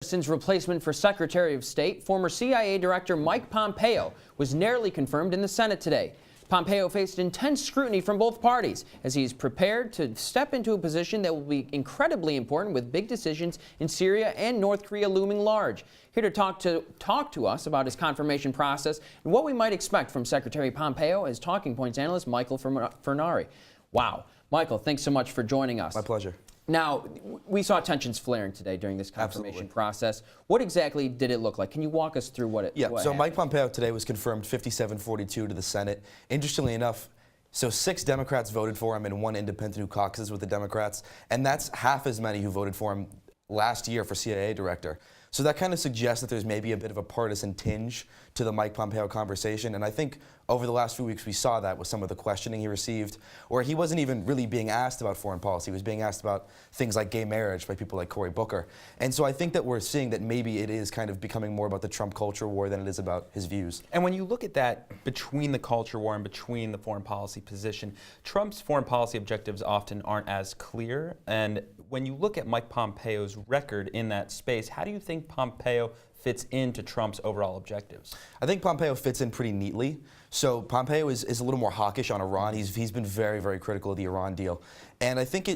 Since replacement for Secretary of State, former CIA Director Mike Pompeo was narrowly confirmed in the Senate today. Pompeo faced intense scrutiny from both parties as he is prepared to step into a position that will be incredibly important with big decisions in Syria and North Korea looming large. Here to talk to us about his confirmation process and what we might expect from Secretary Pompeo is Talking Points analyst Michael Furnari. Wow. Michael, thanks so much for joining us. My pleasure. Now, we saw tensions flaring today during this confirmation process. What exactly did it look like? Can you walk us through what happened? Mike Pompeo today was confirmed 57-42 to the Senate. Interestingly enough, 6 Democrats voted for him and 1 independent who caucuses with the Democrats, and that's half as many who voted for him last year for CIA director. So that kind of suggests that there's maybe a bit of a partisan tinge to the Mike Pompeo conversation, and I think over the last few weeks we saw that with some of the questioning he received, or he wasn't even really being asked about foreign policy. He was being asked about things like gay marriage by people like Cory Booker. And so I think that we're seeing that maybe it is kind of becoming more about the Trump culture war than it is about his views. And when you look at that between the culture war and between the foreign policy position, Trump's foreign policy objectives often aren't as clear. And when you look at Mike Pompeo's record in that space, how do you think Pompeo fits into Trump's overall objectives? I think Pompeo fits in pretty neatly. So Pompeo is a little more hawkish on Iran. He's been very, very critical of the Iran deal. And I think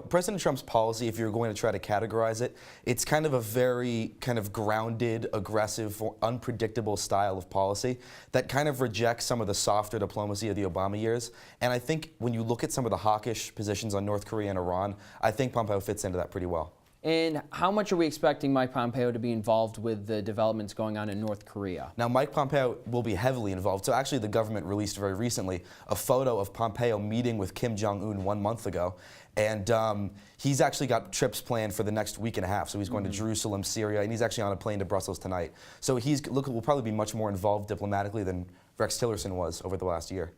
President Trump's policy, if you're going to try to categorize it, it's kind of a very kind of grounded, aggressive, unpredictable style of policy that kind of rejects some of the softer diplomacy of the Obama years. And I think when you look at some of the hawkish positions on North Korea and Iran, I think Pompeo fits into that pretty well. And how much are we expecting Mike Pompeo to be involved with the developments going on in North Korea? Now, Mike Pompeo will be heavily involved. So actually, the government released very recently a photo of Pompeo meeting with Kim Jong-un 1 month ago. And he's actually got trips planned for the next week and a half. So he's going to Jerusalem, Syria, and he's actually on a plane to Brussels tonight. So will probably be much more involved diplomatically than Rex Tillerson was over the last year.